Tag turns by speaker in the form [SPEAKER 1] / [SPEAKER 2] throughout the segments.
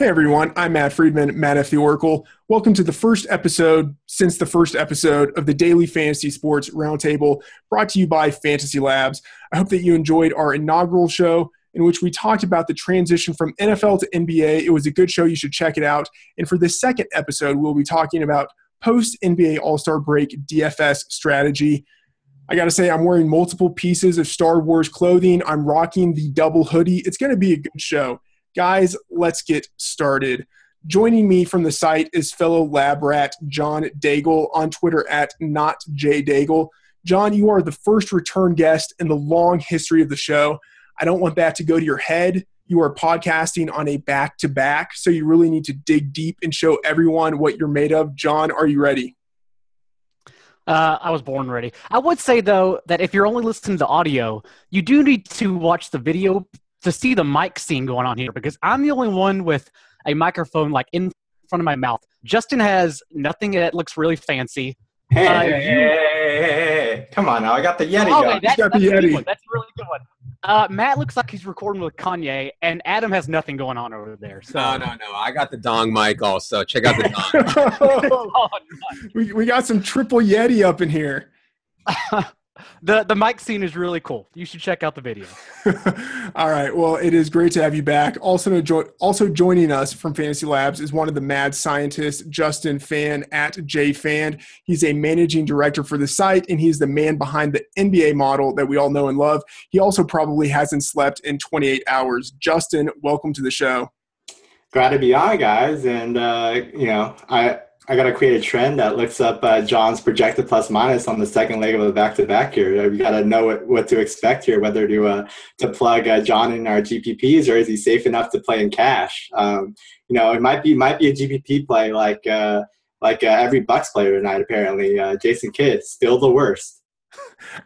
[SPEAKER 1] Hey everyone, I'm Matt Freedman, Matt F. the Oracle. Welcome to the first episode since the first episode of the Daily Fantasy Sports Roundtable, brought to you by FantasyLabs. I hope that you enjoyed our inaugural show in which we talked about the transition from NFL to NBA. It was a good show. You should check it out. And for this second episode, we'll be talking about post-NBA All-Star Break DFS strategy. I got to say, I'm wearing multiple pieces of Star Wars clothing. I'm rocking the double hoodie. It's going to be a good show. Guys, let's get started. Joining me from the site is fellow lab rat John Daigle, on Twitter at NotJDaigle. John, you are the first return guest in the long history of the show. I don't want that to go to your head. You are podcasting on a back-to-back, so you really need to dig deep and show everyone what you're made of. John, are you ready?
[SPEAKER 2] I was born ready. I would say, though, that if you're only listening to audio, you do need to watch the video to see the mic scene going on here, because I'm the only one with a microphone like in front of my mouth. Justin has nothing that looks really fancy.
[SPEAKER 3] Hey, come on now. I got the Yeti going.
[SPEAKER 2] That's a good one. That's a really good one. Matt looks like he's recording with Kanye, and Adam has nothing going on over there. So.
[SPEAKER 4] No. I got the dong mic also. Check out the
[SPEAKER 1] dong. we got some triple Yeti up in here.
[SPEAKER 2] The mic scene is really cool. You should check out the video.
[SPEAKER 1] All right. Well, it is great to have you back. Also joining us from Fantasy Labs is one of the mad scientists, Justin Phan at JFan. He's a managing director for the site, and he's the man behind the NBA model that we all know and love. He also probably hasn't slept in 28 hours. Justin, welcome to the show.
[SPEAKER 3] Glad to be on, guys. And, I got to create a trend that looks up John's projected plus minus on the second leg of the back-to-back here. We got to know what to expect here, whether to plug John in our GPPs, or is he safe enough to play in cash? It might be a GPP play like every Bucks player tonight, apparently. Jason Kidd, still the worst.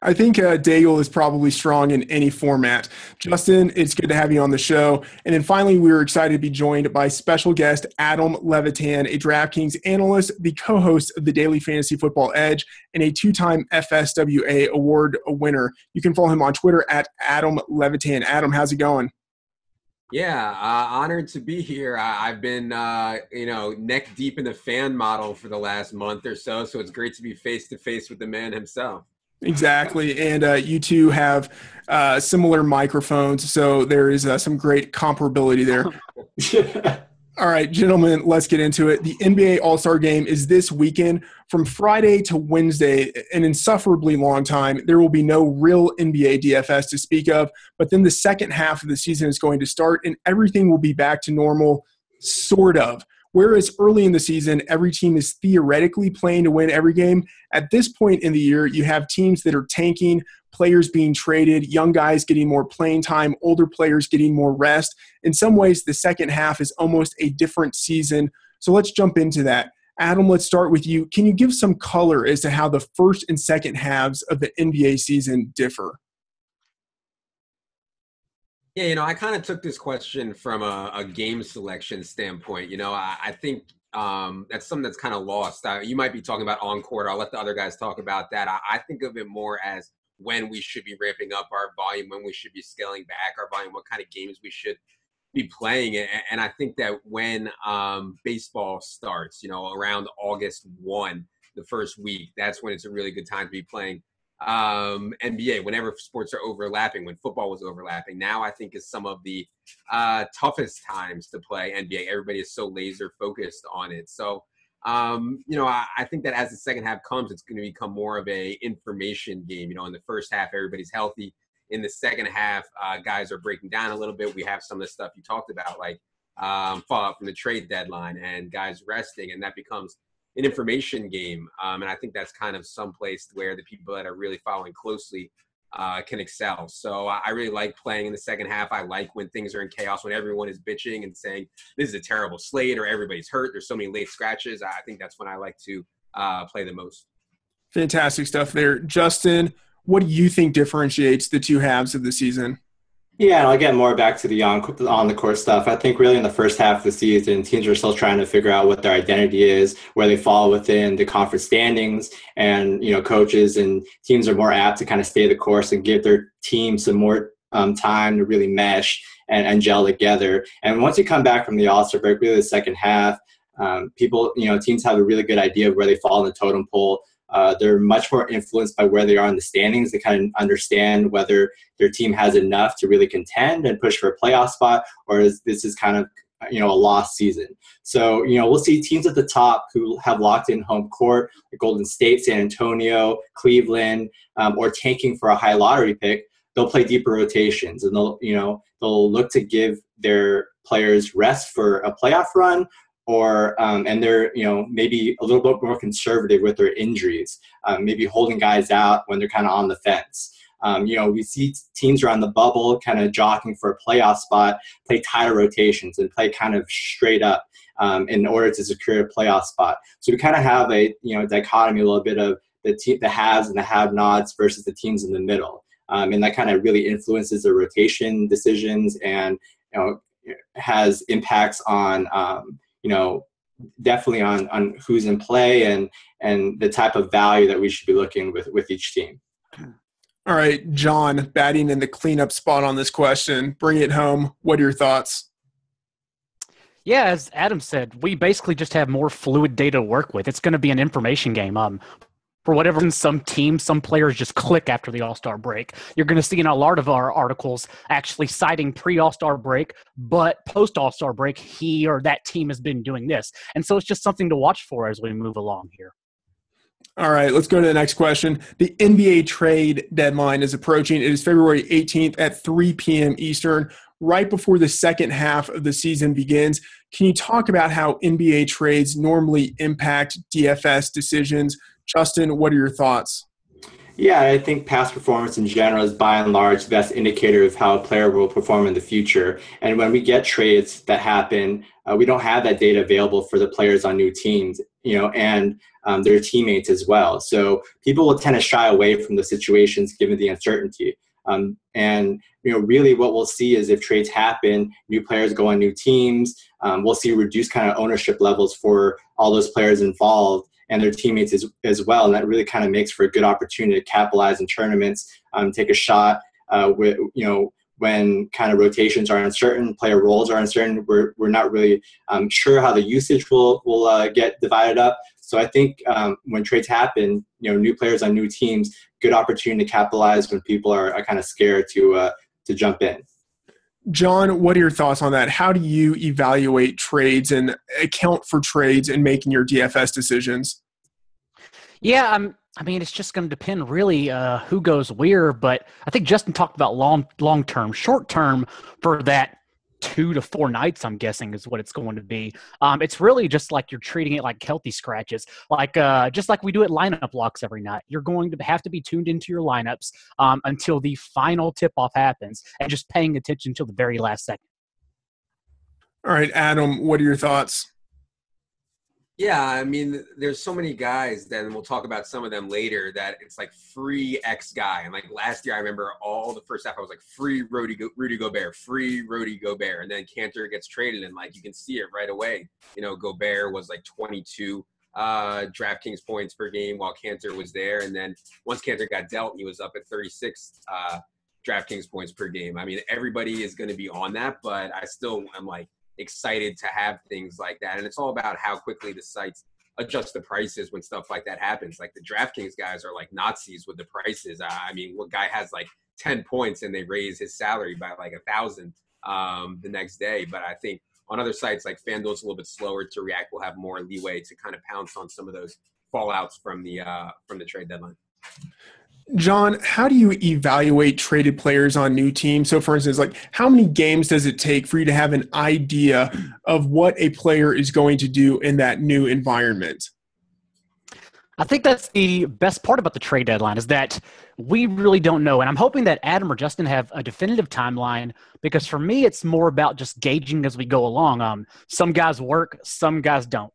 [SPEAKER 1] I think Daigle is probably strong in any format. Justin, it's good to have you on the show. And then finally, we were excited to be joined by special guest Adam Levitan, a DraftKings analyst, the co-host of the Daily Fantasy Football Edge, and a two-time FSWA award winner. You can follow him on Twitter at Adam Levitan. Adam, how's it going?
[SPEAKER 4] Yeah, honored to be here. I've been, neck deep in the fan model for the last month or so it's great to be face-to-face with the man himself.
[SPEAKER 1] Exactly. And you two have similar microphones, so there is some great comparability there. All right, gentlemen, let's get into it. The NBA All-Star Game is this weekend. From Friday to Wednesday, an insufferably long time. There will be no real NBA DFS to speak of, but then the second half of the season is going to start, and everything will be back to normal, sort of. Whereas early in the season, every team is theoretically playing to win every game. At this point in the year, you have teams that are tanking, players being traded, young guys getting more playing time, older players getting more rest. In some ways, the second half is almost a different season. So let's jump into that. Adam, let's start with you. Can you give some color as to how the first and second halves of the NBA season differ?
[SPEAKER 4] Yeah, I kind of took this question from a game selection standpoint. I think that's something that's kind of lost. You might be talking about on-court. I'll let the other guys talk about that. I think of it more as when we should be ramping up our volume, when we should be scaling back our volume, what kind of games we should be playing. And I think that when baseball starts, around August 1, the first week, that's when it's a really good time to be playing NBA, whenever sports are overlapping, when football was overlapping. Now I think is some of the toughest times to play NBA. Everybody is so laser focused on it. So, I think that as the second half comes, it's going to become more of a information game. In the first half, everybody's healthy. In the second half, guys are breaking down a little bit. We have some of the stuff you talked about, like fallout from the trade deadline and guys resting, and that becomes an information game. And I think that's kind of someplace where the people that are really following closely can excel. So I really like playing in the second half. I like when things are in chaos, when everyone is bitching and saying, this is a terrible slate or everybody's hurt. There's so many late scratches. I think that's when I like to play the most.
[SPEAKER 1] Fantastic stuff there. Justin, what do you think differentiates the two halves of the season?
[SPEAKER 3] Yeah, and I'll get more back to the on-the-court stuff. I think really in the first half of the season, teams are still trying to figure out what their identity is, where they fall within the conference standings, and coaches and teams are more apt to kind of stay the course and give their team some more time to really mesh and gel together. And once you come back from the All-Star break, really the second half, people, teams have a really good idea of where they fall in the totem pole. They're much more influenced by where they are in the standings. They kind of understand whether their team has enough to really contend and push for a playoff spot, or this is kind of a lost season. So, we'll see teams at the top who have locked in home court, like Golden State, San Antonio, Cleveland, or tanking for a high lottery pick. They'll play deeper rotations, and they'll look to give their players rest for a playoff run, or and they're maybe a little bit more conservative with their injuries, maybe holding guys out when they're kind of on the fence. We see teams around the bubble kind of jockeying for a playoff spot, play tighter rotations and play kind of straight up in order to secure a playoff spot. So we kind of have a dichotomy, a little bit of the haves and the have-nots versus the teams in the middle, and that kind of really influences the rotation decisions and has impacts on definitely on who's in play and the type of value that we should be looking with each team.
[SPEAKER 1] All right, John, batting in the cleanup spot on this question. Bring it home. What are your thoughts?
[SPEAKER 2] Yeah, as Adam said, we basically just have more fluid data to work with. It's going to be an information game. For whatever reason, some teams, some players just click after the All-Star break. You're going to see in a lot of our articles actually citing pre-All-Star break, but post-All-Star break, he or that team has been doing this. And so it's just something to watch for as we move along here.
[SPEAKER 1] All right, let's go to the next question. The NBA trade deadline is approaching. It is February 18th at 3 p.m. Eastern, right before the second half of the season begins. Can you talk about how NBA trades normally impact DFS decisions? Justin, what are your thoughts?
[SPEAKER 3] Yeah, I think past performance in general is by and large the best indicator of how a player will perform in the future. And when we get trades that happen, we don't have that data available for the players on new teams, and their teammates as well. So people will tend to shy away from the situations given the uncertainty. And really what we'll see is if trades happen, new players go on new teams, we'll see reduced kind of ownership levels for all those players involved and their teammates as well. And that really kind of makes for a good opportunity to capitalize in tournaments, take a shot with, when kind of rotations are uncertain, player roles are uncertain. We're not really sure how the usage will get divided up. So I think when trades happen, new players on new teams, good opportunity to capitalize when people are kind of scared to jump in.
[SPEAKER 1] John, what are your thoughts on that? How do you evaluate trades and account for trades in making your DFS decisions?
[SPEAKER 2] Yeah, it's just going to depend really who goes where, but I think Justin talked about long-term. Short-term for that 2 to 4 nights, I'm guessing, is what it's going to be. It's really just like you're treating it like healthy scratches, just like we do at lineup locks every night. You're going to have to be tuned into your lineups until the final tip-off happens and just paying attention until the very last second.
[SPEAKER 1] All right, Adam, what are your thoughts?
[SPEAKER 4] Yeah, there's so many guys that, and we'll talk about some of them later, that it's like free X guy. And like last year, I remember all the first half, I was like free Rudy Gobert, free Rudy Gobert. And then Cantor gets traded, and like you can see it right away. Gobert was like 22 DraftKings points per game while Cantor was there. And then once Cantor got dealt, he was up at 36 DraftKings points per game. Everybody is going to be on that, but I still am like excited to have things like that. And it's all about how quickly the sites adjust the prices when stuff like that happens. Like the DraftKings guys are like Nazis with the prices. What guy has like 10 points and they raise his salary by like 1,000 the next day. But I think on other sites like FanDuel's a little bit slower to react. We'll have more leeway to kind of pounce on some of those fallouts from the trade deadline.
[SPEAKER 1] John, how do you evaluate traded players on new teams? So, for instance, like how many games does it take for you to have an idea of what a player is going to do in that new environment?
[SPEAKER 2] I think that's the best part about the trade deadline is that we really don't know. And I'm hoping that Adam or Justin have a definitive timeline because for me, it's more about just gauging as we go along. Some guys work, some guys don't.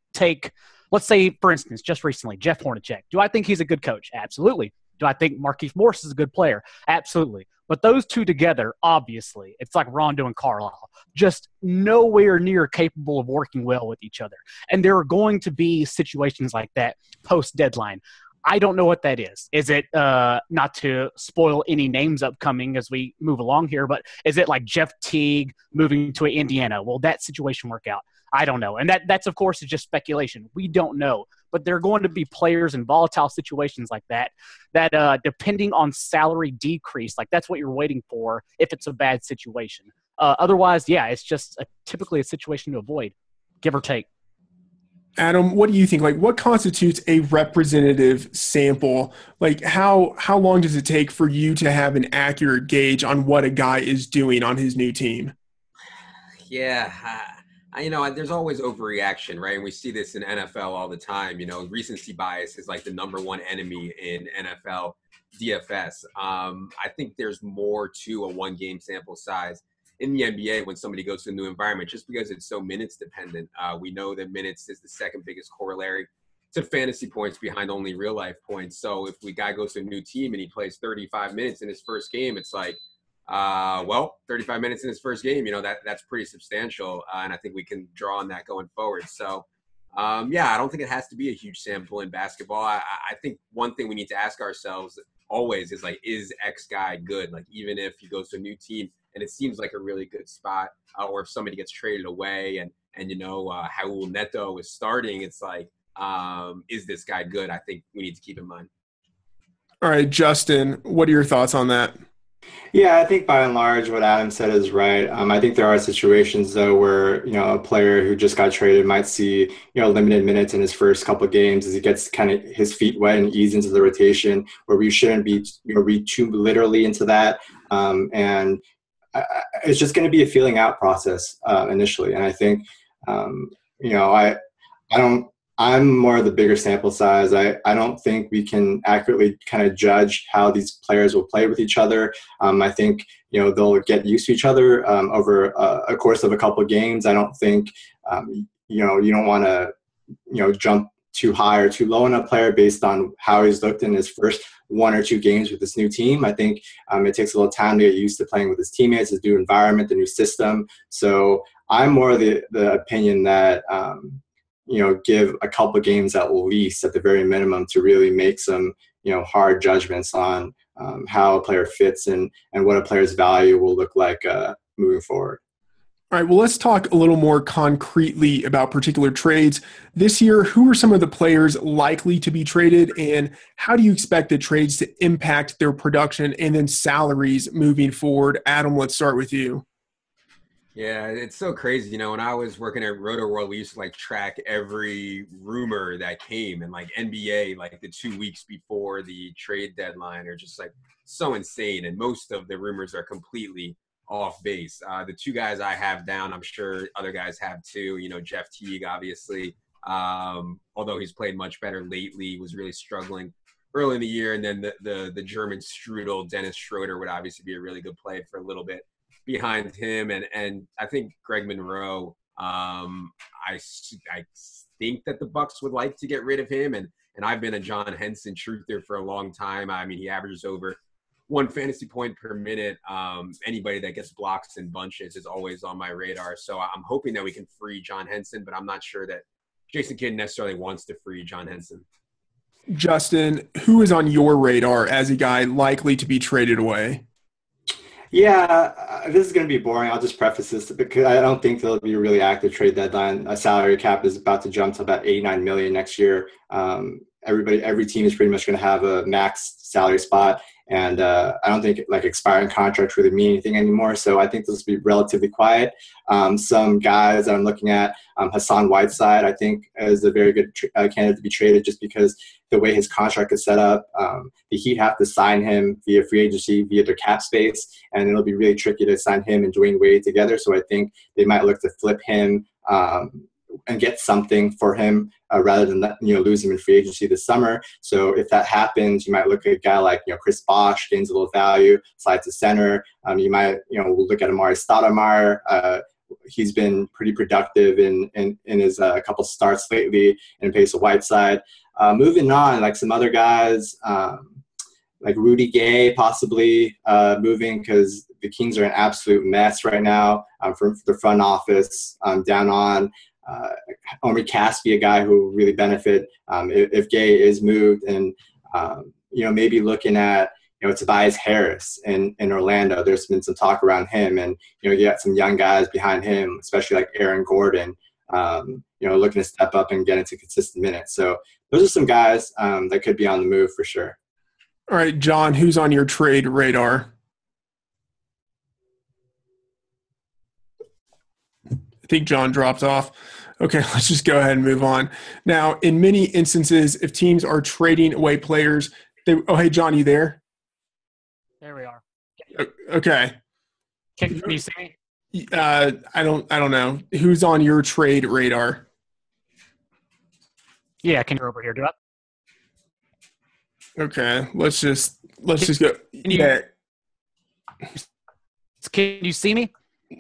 [SPEAKER 2] Let's say, for instance, just recently, Jeff Hornacek. Do I think he's a good coach? Absolutely. Do I think Markieff Morris is a good player? Absolutely. But those two together, obviously, it's like Rondo and Carlisle, just nowhere near capable of working well with each other. And there are going to be situations like that post-deadline. I don't know what that is. Is it, not to spoil any names upcoming as we move along here, but is it like Jeff Teague moving to Indiana? Will that situation work out? I don't know. And that's, of course, is just speculation. We don't know. But there are going to be players in volatile situations like that, depending on salary decrease, like that's what you're waiting for if it's a bad situation. Otherwise, yeah, it's just typically a situation to avoid, give or take.
[SPEAKER 1] Adam, what do you think? Like, what constitutes a representative sample? Like, how long does it take for you to have an accurate gauge on what a guy is doing on his new team?
[SPEAKER 4] Yeah, there's always overreaction, right? And we see this in NFL all the time. Recency bias is like the number one enemy in NFL DFS. I think there's more to a one-game sample size in the NBA when somebody goes to a new environment, just because it's so minutes dependent. We know that minutes is the second biggest corollary to fantasy points behind only real life points. So if a guy goes to a new team and he plays 35 minutes in his first game, it's like, 35 minutes in his first game, that's pretty substantial. And I think we can draw on that going forward. So, I don't think it has to be a huge sample in basketball. I think one thing we need to ask ourselves always is like, is X guy good? Like, even if he goes to a new team and it seems like a really good spot, or if somebody gets traded away and Raul Neto is starting, it's like, is this guy good? I think we need to keep in mind.
[SPEAKER 1] All right, Justin, what are your thoughts on that?
[SPEAKER 3] Yeah, I think by and large what Adam said is right. I think there are situations though where, a player who just got traded might see, limited minutes in his first couple of games as he gets kind of his feet wet and ease into the rotation, where we shouldn't be, read too literally into that. And it's just going to be a feeling out process initially. And I think, I'm more of the bigger sample size. I don't think we can accurately kind of judge how these players will play with each other. I think, they'll get used to each other over a course of a couple of games. I don't think, you don't want to, jump too high or too low on a player based on how he's looked in his first one or two games with this new team. I think it takes a little time to get used to playing with his teammates, his new environment, the new system. So I'm more of the opinion that, give a couple of games at least at the very minimum to really make some, hard judgments on how a player fits and what a player's value will look like moving forward.
[SPEAKER 1] All right, well, let's talk a little more concretely about particular trades. This year, who are some of the players likely to be traded, and how do you expect the trades to impact their production and then salaries moving forward? Adam, let's start with you.
[SPEAKER 4] Yeah, it's so crazy. When I was working at Roto World, we used to track every rumor that came, and NBA, the 2 weeks before the trade deadline are just so insane. And most of the rumors are completely off base. The two guys I have down, I'm sure other guys have too. Jeff Teague, obviously, although he's played much better lately, was really struggling early in the year. And then the German strudel, Dennis Schroeder, would obviously be a really good play for a little bit behind him. And I think Greg Monroe, I think that the Bucks would like to get rid of him. And I've been a John Henson truther for a long time. I mean, he averages over 1 fantasy point per minute. Anybody that gets blocks in bunches is always on my radar. So I'm hoping that we can free John Henson, but I'm not sure that Jason Kidd necessarily wants to free John Henson.
[SPEAKER 1] Justin, who is on your radar as a guy likely to be traded away?
[SPEAKER 3] Yeah, this is going to be boring. I'll just preface this because I don't think there'll be a really active trade deadline. A salary cap is about to jump to about $89 million next year. Every team is pretty much going to have a max salary spot. And I don't think expiring contracts really mean anything anymore. So I think this will be relatively quiet. Some guys that I'm looking at, Hassan Whiteside, I think is a very good candidate to be traded just because the way his contract is set up, the Heat have to sign him via free agency, via their cap space, and it'll be really tricky to sign him and Dwayne Wade together. So I think they might look to flip him and get something for him rather than lose him in free agency this summer. So if that happens, you might look at a guy like Chris Bosh, gains a little value, slide to center. You might look at Amari Stoudemire. He's been pretty productive in his couple starts lately in pace of Whiteside. Moving on, some other guys like Rudy Gay possibly moving because the Kings are an absolute mess right now from the front office down on. Omri Caspi, a guy who will really benefit if Gay is moved, and maybe looking at Tobias Harris in Orlando. There's been some talk around him, and you got some young guys behind him, especially like Aaron Gordon, looking to step up and get into consistent minutes. So those are some guys that could be on the move for sure.
[SPEAKER 1] All right, John, who's on your trade radar? I think John dropped off. Okay, let's just go ahead and move on. Now, in many instances, if teams are trading away players, hey, John, you there?
[SPEAKER 2] There we are.
[SPEAKER 1] Okay.
[SPEAKER 2] Can you see me?
[SPEAKER 1] I don't know. Who's on your trade radar?
[SPEAKER 2] Yeah, can you over here do it?
[SPEAKER 1] Okay, let's just go. Yeah.
[SPEAKER 2] Can you see me?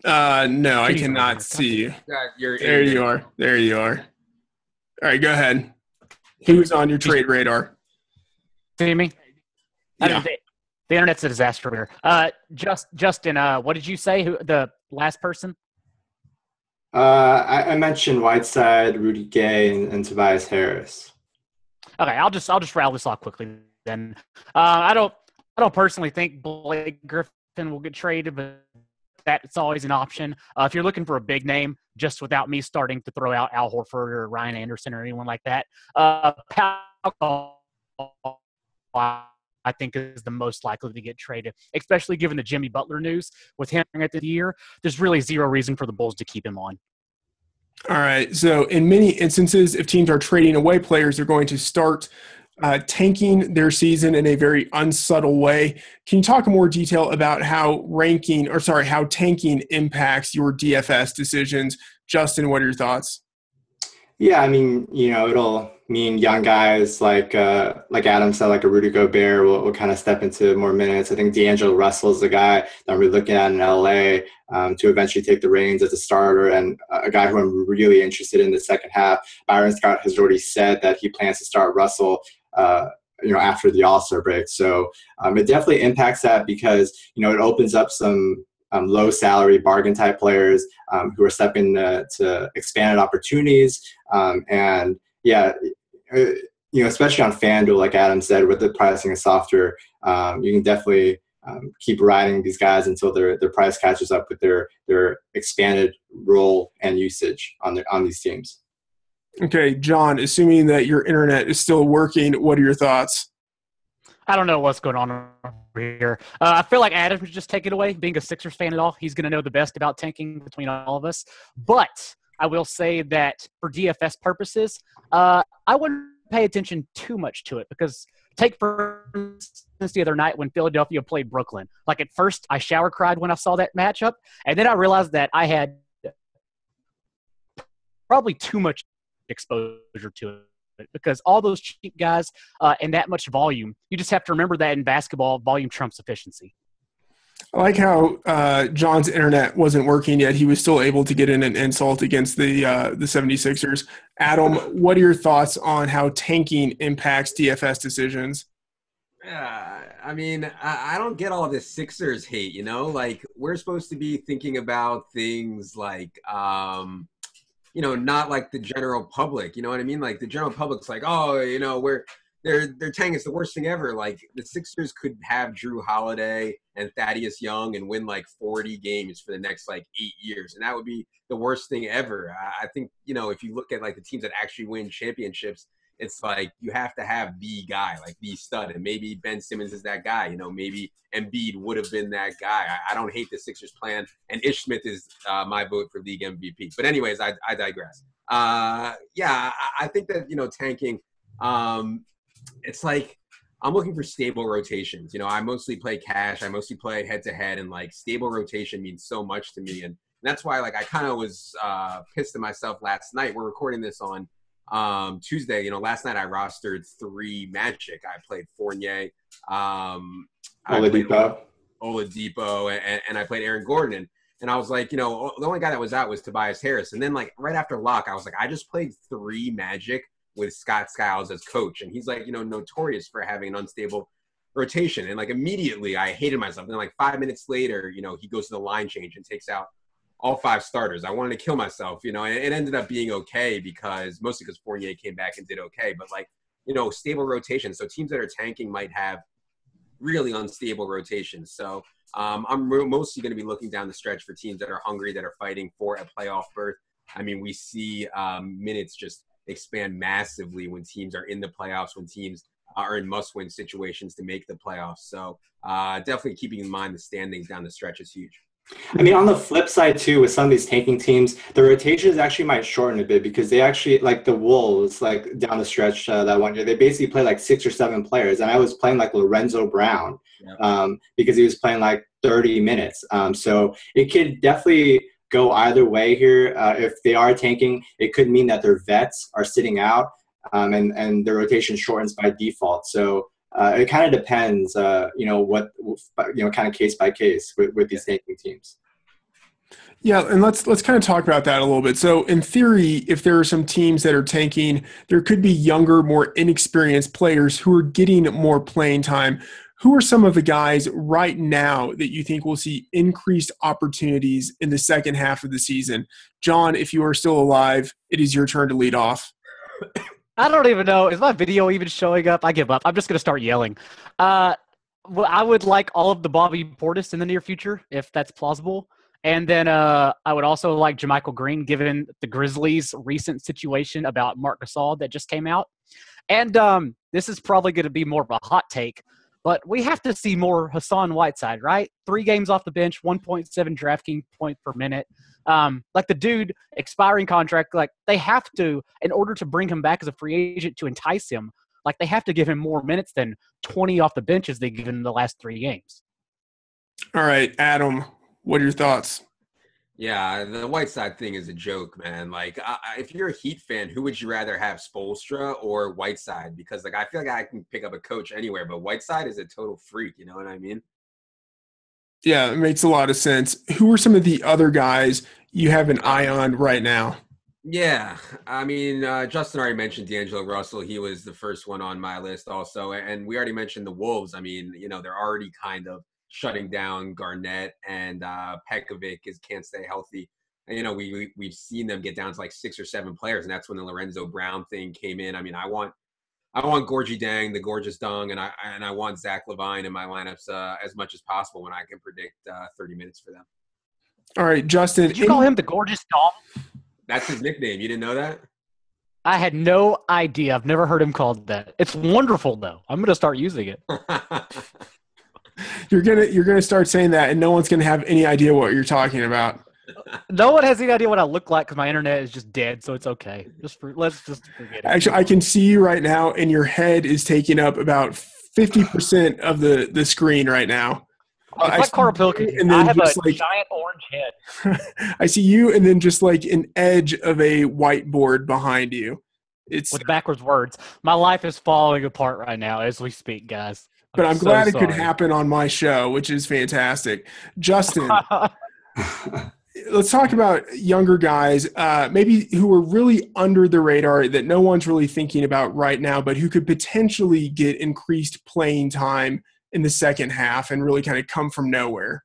[SPEAKER 1] No, I cannot see you. There you are. There you are. All right, go ahead. Who's on your trade radar?
[SPEAKER 2] See me?
[SPEAKER 1] Yeah.
[SPEAKER 2] The internet's a disaster here. Justin, what did you say? Who the last person?
[SPEAKER 3] I mentioned Whiteside, Rudy Gay, and Tobias Harris.
[SPEAKER 2] Okay, I'll just rattle this off quickly then. I don't personally think Blake Griffin will get traded, but that's always an option. If you're looking for a big name, just without me starting to throw out Al Horford or Ryan Anderson or anyone like that, Pau, I think is the most likely to get traded, especially given the Jimmy Butler news with him at the year. There's really zero reason for the Bulls to keep him on.
[SPEAKER 1] All right. So in many instances, if teams are trading away players, they're going to start tanking their season in a very unsubtle way. Can you talk in more detail about how tanking impacts your DFS decisions? Justin, what are your thoughts?
[SPEAKER 3] Yeah, I mean, it'll mean young guys like Adam said, like a Rudy Gobert will kind of step into more minutes. I think D'Angelo Russell is the guy that I'm really looking at in LA to eventually take the reins as a starter, and a guy who I'm really interested in the second half. Byron Scott has already said that he plans to start Russell after the All-Star break. So it definitely impacts that because, it opens up some low salary bargain type players who are stepping to expanded opportunities. And yeah, especially on FanDuel, like Adam said, with the pricing is softer, you can definitely keep riding these guys until their price catches up with their expanded role and usage on these teams.
[SPEAKER 1] Okay, John, assuming that your internet is still working, what are your thoughts?
[SPEAKER 2] I don't know what's going on over here. I feel like Adam should just take it away. Being a Sixers fan at all, he's going to know the best about tanking between all of us. But I will say that for DFS purposes, I wouldn't pay attention too much to it because take for instance the other night when Philadelphia played Brooklyn. Like at first, I shower cried when I saw that matchup, and then I realized that I had probably too much exposure to it because all those cheap guys and that much volume, you just have to remember that in basketball, volume trumps efficiency.
[SPEAKER 1] I like how John's internet wasn't working yet. He was still able to get in an insult against the 76ers. Adam, what are your thoughts on how tanking impacts DFS decisions?
[SPEAKER 4] I mean, I don't get all this Sixers hate, like we're supposed to be thinking about things like, not like the general public, you know what I mean? Like the general public's like, oh, their tank is the worst thing ever. Like the Sixers could have Drew Holiday and Thaddeus Young and win like 40 games for the next like 8 years. And that would be the worst thing ever. I think, if you look at like the teams that actually win championships, it's like you have to have the guy, like the stud. And maybe Ben Simmons is that guy. Maybe Embiid would have been that guy. I don't hate the Sixers plan. And Ish Smith is my vote for league MVP. But anyways, I digress. I think that, tanking, it's like I'm looking for stable rotations. I mostly play cash. I mostly play head-to-head. And, like, stable rotation means so much to me. And that's why, like, I kind of was pissed at myself last night. We're recording this on Tuesday. Last night I rostered 3 Magic. I played Fournier, Oladipo, and I played Aaron Gordon. And I was like, the only guy that was out was Tobias Harris. And then like right after lock, I was like, I just played 3 Magic with Scott Skiles as coach. And he's like, notorious for having an unstable rotation. And like immediately I hated myself. And then like 5 minutes later, he goes to the line change and takes out all 5 starters. I wanted to kill myself, and it ended up being okay mostly because Fournier came back and did okay. But stable rotation. So teams that are tanking might have really unstable rotations. So I'm mostly going to be looking down the stretch for teams that are hungry, that are fighting for a playoff berth. I mean, we see minutes just expand massively when teams are in the playoffs, when teams are in must-win situations to make the playoffs. So definitely keeping in mind the standings down the stretch is huge.
[SPEAKER 3] I mean, on the flip side, too, with some of these tanking teams, the rotations actually might shorten a bit because they actually, like the Wolves, like down the stretch that one year, they basically play like 6 or 7 players. And I was playing like Lorenzo Brown because he was playing like 30 minutes. So it could definitely go either way here. If they are tanking, it could mean that their vets are sitting out and the rotation shortens by default. So it kind of depends, what kind of case by case with these tanking teams.
[SPEAKER 1] Yeah, and let's kind of talk about that a little bit. So in theory, if there are some teams that are tanking, there could be younger, more inexperienced players who are getting more playing time. Who are some of the guys right now that you think will see increased opportunities in the second half of the season? John, if you are still alive, it is your turn to lead off.
[SPEAKER 2] I don't even know. Is my video even showing up? I give up. I'm just going to start yelling. I would like all of the Bobby Portis in the near future, if that's plausible. And then I would also like JaMychal Green, given the Grizzlies' recent situation about Marc Gasol that just came out. And this is probably going to be more of a hot take, but we have to see more Hassan Whiteside, right? 3 games off the bench, 1.7 DraftKings point per minute. Like the dude, expiring contract, like they have to, in order to bring him back as a free agent to entice him, like they have to give him more minutes than 20 off the bench as they've given in the last 3 games.
[SPEAKER 1] All right, Adam, what are your thoughts?
[SPEAKER 4] Yeah, the Whiteside thing is a joke, man. Like, if you're a Heat fan, who would you rather have, Spoelstra or Whiteside? Because, I feel like I can pick up a coach anywhere, but Whiteside is a total freak, you know what I mean?
[SPEAKER 1] Yeah, it makes a lot of sense. Who are some of the other guys you have an eye on right now?
[SPEAKER 4] Yeah, I mean, Justin already mentioned D'Angelo Russell. He was the first one on my list also. And we already mentioned the Wolves. I mean, they're already kind of shutting down Garnett, and Pekovic can't stay healthy. And, we've seen them get down to like 6 or 7 players, and that's when the Lorenzo Brown thing came in. I mean, I want Gorgie Dang, the gorgeous Dong, and I want Zach LaVine in my lineups as much as possible when I can predict 30 minutes for them.
[SPEAKER 1] All right, Justin.
[SPEAKER 2] Did you call him the gorgeous Dong?
[SPEAKER 4] That's his nickname. You didn't know that?
[SPEAKER 2] I had no idea. I've never heard him called that. It's wonderful, though. I'm going to start using it.
[SPEAKER 1] You're gonna start saying that, and no one's gonna have any idea what you're talking about.
[SPEAKER 2] No one has any idea what I look like because my internet is just dead, so it's okay. Let's just forget it.
[SPEAKER 1] Actually, I can see you right now, and your head is taking up about 50% of the screen right now.
[SPEAKER 2] It's like Carapilka.
[SPEAKER 1] And then
[SPEAKER 2] I have a
[SPEAKER 1] just
[SPEAKER 2] giant orange head.
[SPEAKER 1] I see you, and then just like an edge of a whiteboard behind you. It's
[SPEAKER 2] with backwards words. My life is falling apart right now as we speak, guys.
[SPEAKER 1] But I'm glad it could happen on my show, which is fantastic. Justin, let's talk about younger guys, maybe who are really under the radar that no one's really thinking about right now, but who could potentially get increased playing time in the second half and really kind of come from nowhere.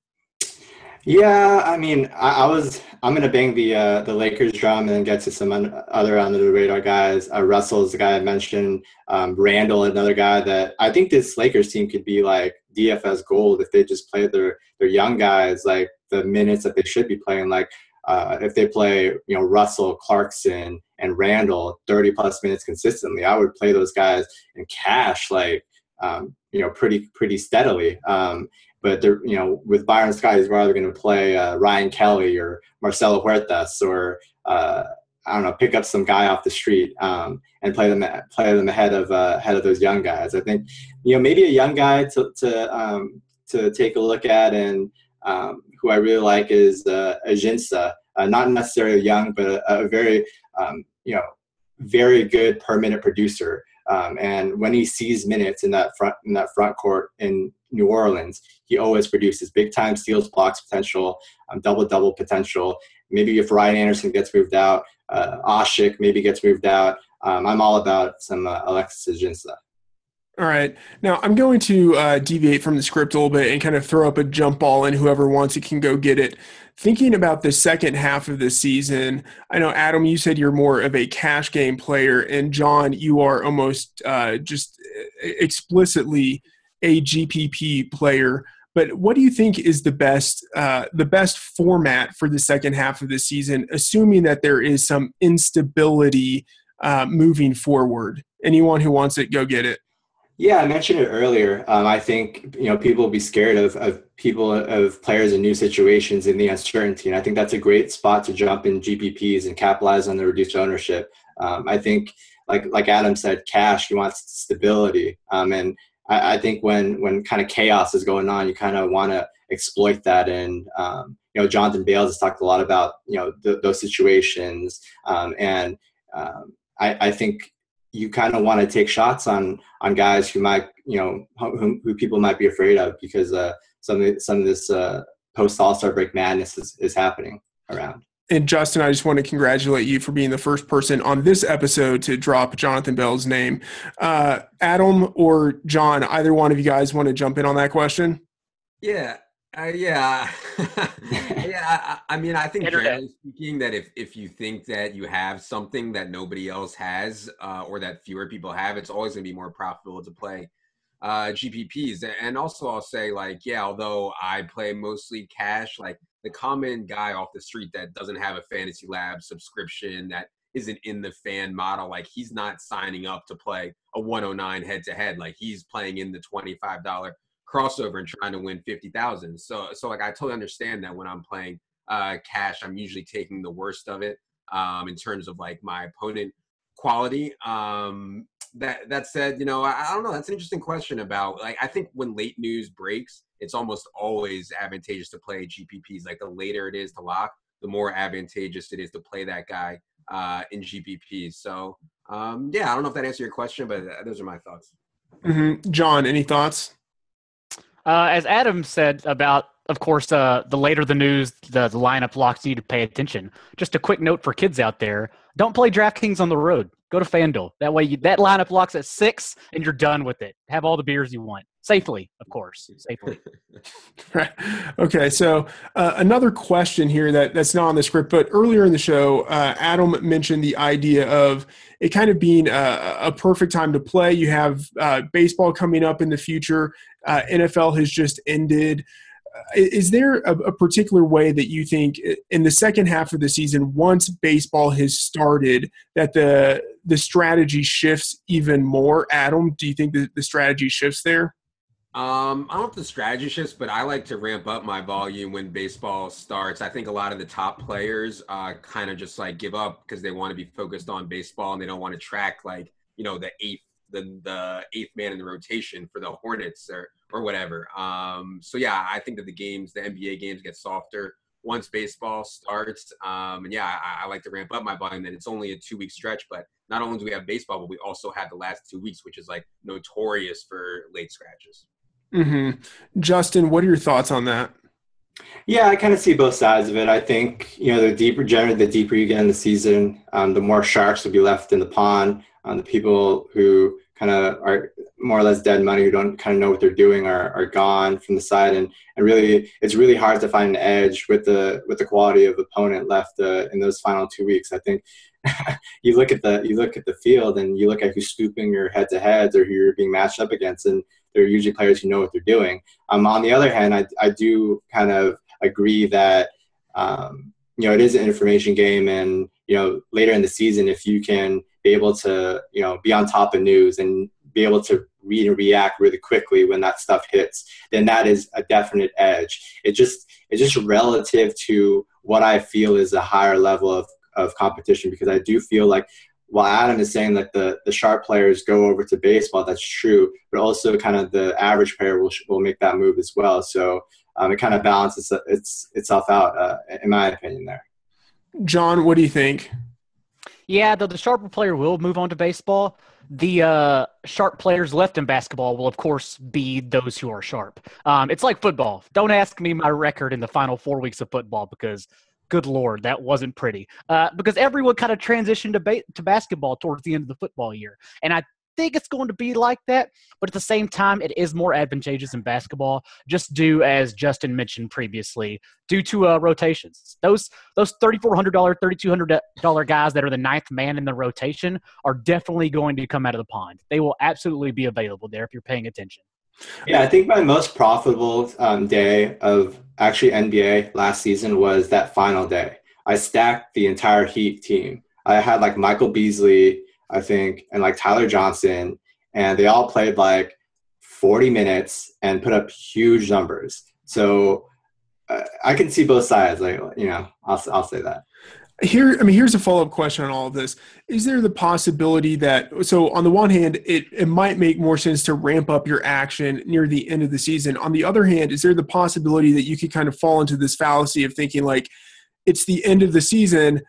[SPEAKER 3] Yeah, I mean, I'm gonna bang the Lakers drum and then get to some other under the radar guys. Russell's the guy I mentioned. Randall, another guy that I think this Lakers team could be like DFS gold if they just play their young guys like the minutes that they should be playing. Like if they play, Russell, Clarkson, and Randall 30 plus minutes consistently, I would play those guys in cash pretty steadily. But they're, with Byron Scott, he's rather going to play Ryan Kelly or Marcelo Huertas or pick up some guy off the street and play them ahead of those young guys. I think maybe a young guy to take a look at and who I really like is Ajinça. Not necessarily young, but a very very good per minute producer. And when he sees minutes in that front court in New Orleans, he always produces big time steals, blocks potential, double potential. Maybe if Ryan Anderson gets moved out, Ashik maybe gets moved out. I'm all about some Alexis Ajinça.
[SPEAKER 1] All right. Now I'm going to deviate from the script a little bit and kind of throw up a jump ball, and whoever wants it can go get it. Thinking about the second half of the season, I know, Adam, you said you're more of a cash game player, and John, you are almost just explicitly a GPP player. But what do you think is the best format for the second half of the season, assuming that there is some instability moving forward? Anyone who wants it, go get it.
[SPEAKER 3] Yeah, I mentioned it earlier. I think people will be scared of players in new situations in the uncertainty, and I think that's a great spot to jump in GPPs and capitalize on the reduced ownership. I think, like Adam said, cash, you want stability, and I think when kind of chaos is going on, you kind of want to exploit that. And Jonathan Bales has talked a lot about those situations, and I think you kind of want to take shots on guys who might, who people might be afraid of, because some of this post All-Star break madness is happening around.
[SPEAKER 1] And Justin, I just want to congratulate you for being the first person on this episode to drop Jonathan Bell's name. Adam or John, either one of you guys want to jump in on that question?
[SPEAKER 4] Yeah. Yeah. I mean, I think generally speaking that if you think that you have something that nobody else has, or that fewer people have, it's always going to be more profitable to play GPPs. And also I'll say, although I play mostly cash, the common guy off the street that doesn't have a FantasyLabs subscription, that isn't in the fan model, he's not signing up to play a 109 head-to-head. He's playing in the $25 crossover and trying to win 50,000. So I totally understand that when I'm playing cash, I'm usually taking the worst of it in terms of my opponent quality. That said, I don't know. That's an interesting question about, I think when late news breaks, it's almost always advantageous to play GPPs. The later it is to lock, the more advantageous it is to play that guy in GPPs. So, I don't know if that answered your question, but those are my thoughts.
[SPEAKER 1] Mm-hmm. John, any thoughts?
[SPEAKER 2] As Adam said about, of course, the later the news, the lineup locks, you need to pay attention. Just a quick note for kids out there: don't play DraftKings on the road. Go to FanDuel. That way, that lineup locks at 6, and you're done with it. Have all the beers you want safely, of course, safely.
[SPEAKER 1] Right. Okay. So another question here that's not on the script, but earlier in the show, Adam mentioned the idea of it kind of being a perfect time to play. You have baseball coming up in the future. NFL has just ended. Is there a particular way that you think in the second half of the season, once baseball has started, that the strategy shifts even more? Adam, do you think that the strategy shifts there?
[SPEAKER 4] I don't know if the strategy shifts, but I like to ramp up my volume when baseball starts. I think a lot of the top players kind of just give up because they want to be focused on baseball and they don't want to track the eighth man in the rotation for the Hornets or whatever. I think that the NBA games get softer once baseball starts. I like to ramp up my volume. And it's only a 2-week stretch, but not only do we have baseball, but we also have the last 2 weeks, which is notorious for late scratches.
[SPEAKER 1] Mm-hmm. Justin, what are your thoughts on that?
[SPEAKER 3] Yeah, I kind of see both sides of it. I think, the deeper you get in the season, the more sharks will be left in the pond. The people who kind of are more or less dead money, who don't kind of know what they're doing, are gone from the side. And really, it's really hard to find an edge with the quality of opponent left in those final 2 weeks. I think you look at the field and you look at who's scooping your head-to-heads or who you're being matched up against, and they're usually players who know what they're doing. On the other hand, I do kind of agree that it is an information game, and later in the season, if you can be able to be on top of news and be able to read and react really quickly when that stuff hits, then that is a definite edge. It's just relative to what I feel is a higher level of competition, because I do feel like, while Adam is saying that the sharp players go over to baseball, that's true, but also kind of the average player will make that move as well. So it kind of balances itself out, in my opinion there.
[SPEAKER 1] John, what do you think?
[SPEAKER 2] Yeah, the sharper player will move on to baseball. The sharp players left in basketball will, of course, be those who are sharp. It's like football. Don't ask me my record in the final 4 weeks of football, because good Lord, that wasn't pretty. Because everyone kind of transitioned to basketball towards the end of the football year. And think it's going to be like that, but at the same time, it is more advantageous in basketball, just due, as Justin mentioned previously, due to rotations. Those $3,400, $3,200 guys that are the ninth man in the rotation are definitely going to come out of the pond. They will absolutely be available there if you're paying attention.
[SPEAKER 3] Yeah, I think my most profitable day of actually NBA last season was that final day. I stacked the entire Heat team. I had like Michael Beasley, I think, and like Tyler Johnson, and they all played like 40 minutes and put up huge numbers. So I can see both sides. Like, you know, I'll say that.
[SPEAKER 1] Here's a follow-up question on all of this. Is there the possibility that, so on the one hand, it might make more sense to ramp up your action near the end of the season. On the other hand, is there the possibility that you could kind of fall into this fallacy of thinking like, it's the end of the season,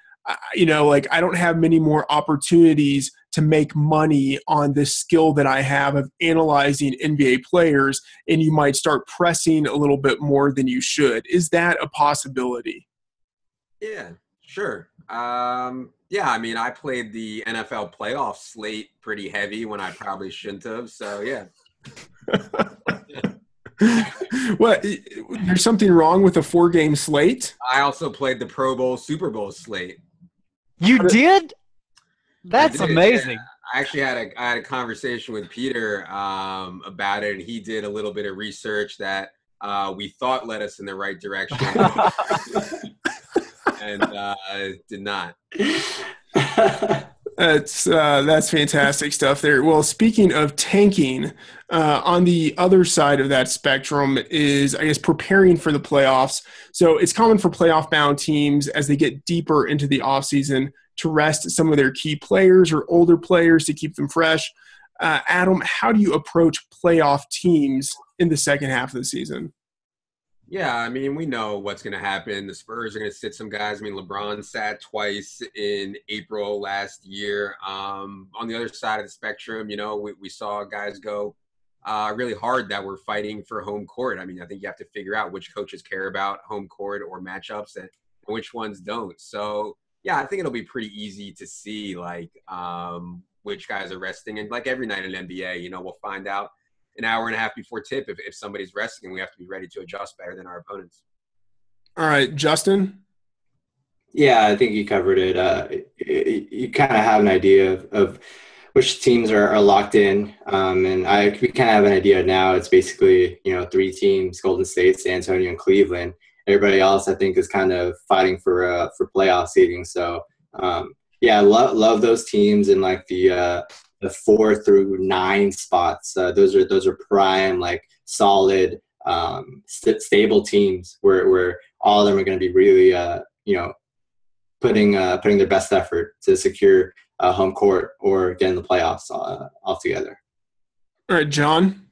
[SPEAKER 1] you know, like I don't have many more opportunities to make money on this skill that I have of analyzing NBA players, and you might start pressing a little bit more than you should. Is that a possibility?
[SPEAKER 4] Yeah. Sure. Yeah, I mean, I played the NFL playoff slate pretty heavy when I probably shouldn't have. So, yeah.
[SPEAKER 1] What? There's something wrong with a 4-game slate?
[SPEAKER 4] I also played the Pro Bowl, Super Bowl slate.
[SPEAKER 2] You did? That's amazing.
[SPEAKER 4] Yeah. I actually had a conversation with Peter about it, and he did a little bit of research that we thought led us in the right direction. And did not.
[SPEAKER 1] That's fantastic stuff there. Well, speaking of tanking, on the other side of that spectrum is, I guess, preparing for the playoffs. So it's common for playoff-bound teams as they get deeper into the offseason to rest some of their key players or older players to keep them fresh. Adam, how do you approach playoff teams in the second half of the season?
[SPEAKER 4] Yeah, I mean, we know what's going to happen. The Spurs are going to sit some guys. I mean, LeBron sat twice in April last year. On the other side of the spectrum, you know, we saw guys go really hard that were fighting for home court. I mean, I think you have to figure out which coaches care about home court or matchups and which ones don't. So, yeah, I think it'll be pretty easy to see, like, which guys are resting. And like every night in NBA, you know, we'll find out an hour and a half before tip if somebody's resting, and we have to be ready to adjust better than our opponents.
[SPEAKER 1] All right, Justin?
[SPEAKER 3] Yeah, I think you covered it. You kind of have an idea of which teams are locked in, and we kind of have an idea now. It's basically, you know, 3 teams: Golden State, San Antonio, and Cleveland. Everybody else, I think, is kind of fighting for playoff seeding. So, yeah, love those teams in like the 4 through 9 spots. Those are prime, like solid, stable teams where all of them are going to be really, you know, putting their best effort to secure home court or get in the playoffs altogether.
[SPEAKER 1] All right, John.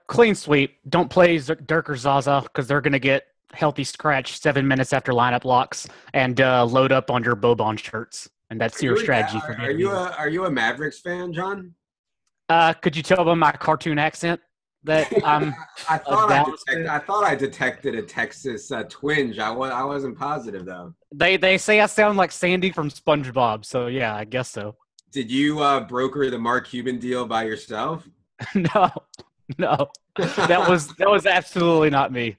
[SPEAKER 2] Clean sweep. Don't play Dirk or Zaza because they're going to get healthy scratch 7 minutes after lineup locks and load up on your Boban shirts. And that's your strategy for me.
[SPEAKER 4] Are you a Mavericks fan, John?
[SPEAKER 2] Could you tell by my cartoon accent that I'm
[SPEAKER 4] I thought I detected a Texas twinge. I wasn't positive though.
[SPEAKER 2] They say I sound like Sandy from SpongeBob, so yeah, I guess so.
[SPEAKER 4] Did you broker the Mark Cuban deal by yourself?
[SPEAKER 2] No. That was absolutely not me.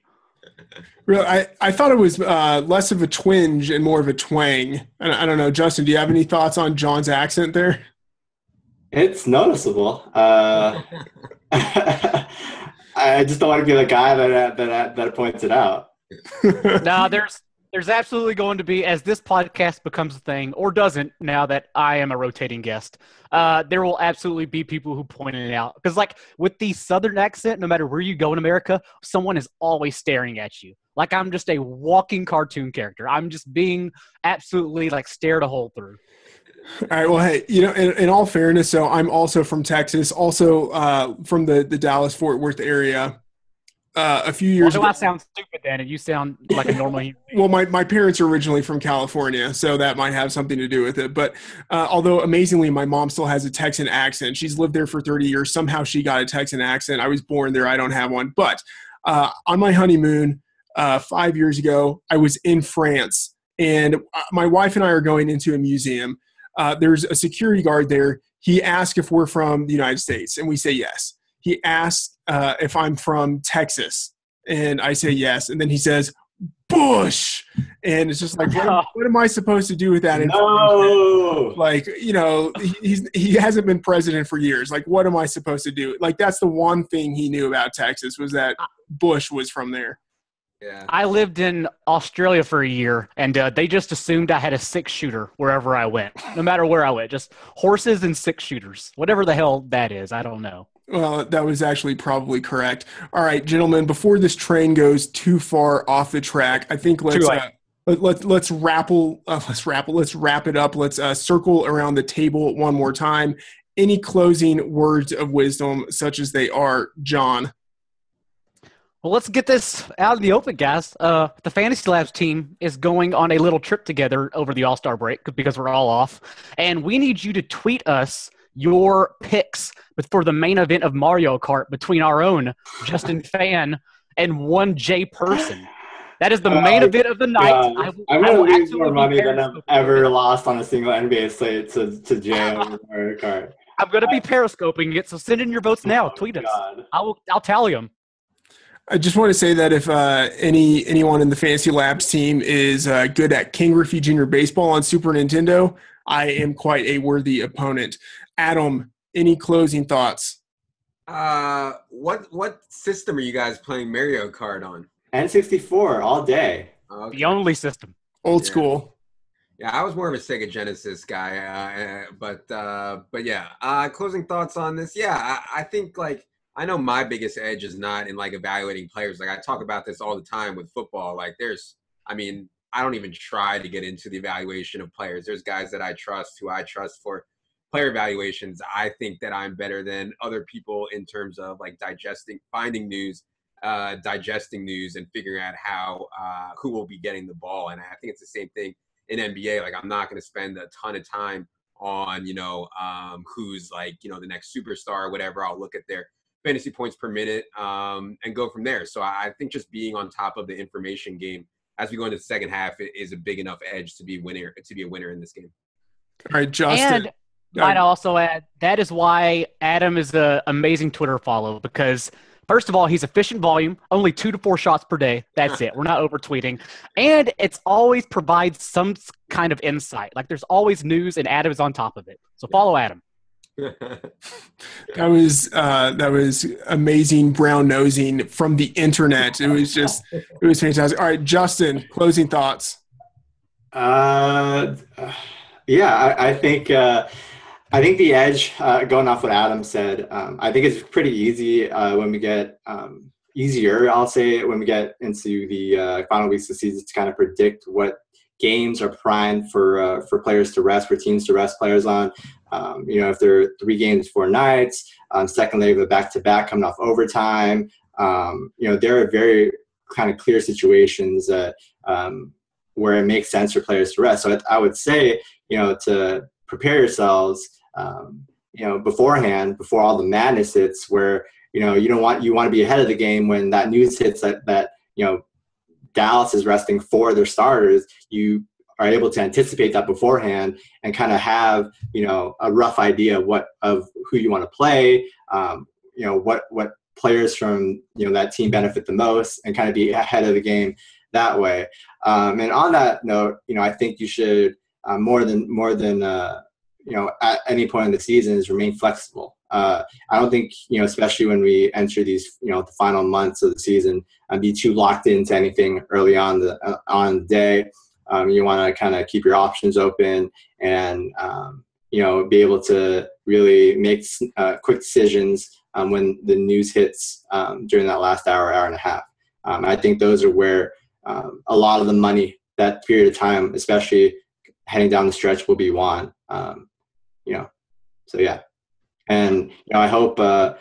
[SPEAKER 1] Really, I thought it was less of a twinge and more of a twang. I don't know, Justin, do you have any thoughts on John's accent there?
[SPEAKER 3] It's noticeable. I just don't want to be the guy that points it out.
[SPEAKER 2] No, there's absolutely going to be, as this podcast becomes a thing, or doesn't now that I am a rotating guest, there will absolutely be people who point it out. Because, like, with the Southern accent, no matter where you go in America, someone is always staring at you. Like, I'm just a walking cartoon character. I'm just being absolutely, like, stared a hole through.
[SPEAKER 1] All right. Well, hey, you know, in all fairness, so I'm also from Texas, also from the Dallas-Fort Worth area. A few years ago.
[SPEAKER 2] I sound stupid then, and you sound like a normal human being.
[SPEAKER 1] Well, my parents are originally from California, so that might have something to do with it. But although amazingly, my mom still has a Texan accent. She's lived there for 30 years. Somehow she got a Texan accent. I was born there. I don't have one. But on my honeymoon 5 years ago, I was in France, and my wife and I are going into a museum. There's a security guard there. he asked if we're from the United States, and we say yes. He asked if I'm from Texas, and I say yes. And then he says, Bush. And it's just like, what am I supposed to do with that information? Like, he hasn't been president for years. Like, what am I supposed to do? Like, that's the one thing he knew about Texas was that Bush was from there.
[SPEAKER 2] Yeah. I lived in Australia for a year, and they just assumed I had a 6-shooter wherever I went, no matter where I went. Just horses and 6-shooters, whatever the hell that is. I don't know.
[SPEAKER 1] Well, that was actually probably correct. All right, gentlemen, before this train goes too far off the track, I think let's wrap it up. Let's circle around the table one more time. Any closing words of wisdom, such as they are, John?
[SPEAKER 2] Well, let's get this out in the open, guys. The FantasyLabs team is going on a little trip together over the All-Star break because we're all off, and we need you to tweet us your picks for the main event of Mario Kart between our own Justin Phan and one Jay Person. That is the main event of the night.
[SPEAKER 3] I'm going to lose more money than I've ever lost on a single NBA slate to Jay over Mario Kart.
[SPEAKER 2] I'm going to be periscoping it, so send in your votes now. Tweet us. I'll tally them.
[SPEAKER 1] I just want to say that if anyone in the FantasyLabs team is good at King Griffey Jr. Baseball on Super Nintendo, I am quite a worthy opponent. Adam, any closing thoughts?
[SPEAKER 4] What system are you guys playing Mario Kart on?
[SPEAKER 3] N64 all day.
[SPEAKER 2] Okay. The only system.
[SPEAKER 1] Old school.
[SPEAKER 4] Yeah, I was more of a Sega Genesis guy, but yeah. Closing thoughts on this? Yeah, I think I know my biggest edge is not in evaluating players. I talk about this all the time with football. I don't even try to get into the evaluation of players. There's guys that I trust who I trust for player evaluations. I think that I'm better than other people in terms of finding news, digesting news, and figuring out how who will be getting the ball. And I think it's the same thing in NBA. I'm not going to spend a ton of time on who's the next superstar or whatever. I'll look at their fantasy points per minute and go from there. So I think just being on top of the information game as we go into the second half is a big enough edge to be a winner in this game.
[SPEAKER 1] All right, Justin.
[SPEAKER 2] And might also add, that is why Adam is an amazing Twitter follow, because first of all, he's efficient volume, only 2 to 4 shots per day. That's it. We're not over tweeting. And it's always provides some kind of insight. There's always news, and Adam is on top of it. So follow Adam.
[SPEAKER 1] That was amazing brown nosing from the internet. It was fantastic. All right, Justin, closing thoughts.
[SPEAKER 3] Yeah, I think the edge, going off what Adam said, I think it's pretty easy when we get easier, I'll say, when we get into the final weeks of the season to kind of predict what games are primed for players to rest, for teams to rest players on. If there are 3 games, 4 nights, second leg of a back-to-back coming off overtime, there are very kind of clear situations that where it makes sense for players to rest. So I would say, to prepare yourselves, beforehand, before all the madness hits, where you want to be ahead of the game when that news hits that Dallas is resting 4 of their starters. You are able to anticipate that beforehand and kind of have a rough idea of who you want to play, what players from that team benefit the most, and kind of be ahead of the game that way. And on that note, I think you should more than at any point in the season is remain flexible. I don't think, especially when we enter these, the final months of the season, be too locked into anything early on the day. You want to kind of keep your options open and, be able to really make quick decisions when the news hits during that last hour and a half. I think those are where a lot of the money, that period of time, especially heading down the stretch, will be won. So yeah. And I hope I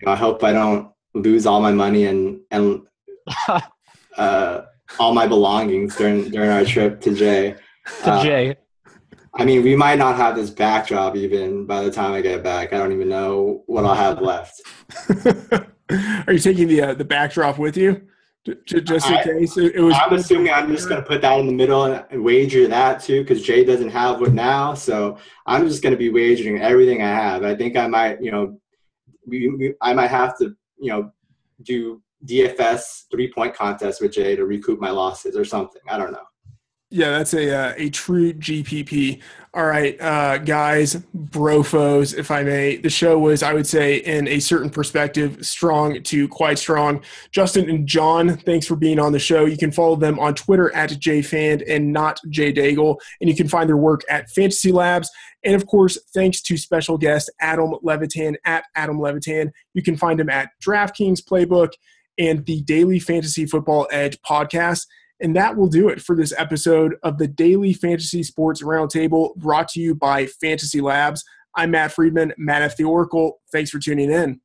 [SPEAKER 3] don't lose all my money and all my belongings during our trip to Jay. I mean, we might not have this backdrop even by the time I get back. I don't even know what I'll have left.
[SPEAKER 1] Are you taking the backdrop with you? Just in case. It was.
[SPEAKER 3] I'm assuming I'm just going to put that in the middle and wager that too, because Jay doesn't have one now. So I'm just going to be wagering everything I have. I think I might, I might have to, do DFS 3-point contest with Jay to recoup my losses or something. I don't know.
[SPEAKER 1] Yeah, that's a true GPP. All right, guys, brofos, if I may. The show was, I would say, in a certain perspective, strong to quite strong. Justin and John, thanks for being on the show. You can follow them on Twitter at JFan and not J Daigle, and you can find their work at FantasyLabs. And, of course, thanks to special guest Adam Levitan at Adam Levitan. You can find him at DraftKings Playbook and the Daily Fantasy Football Edge podcast. And that will do it for this episode of the Daily Fantasy Sports Roundtable, brought to you by FantasyLabs. I'm Matt Freedman, Matt F. the Oracle. Thanks for tuning in.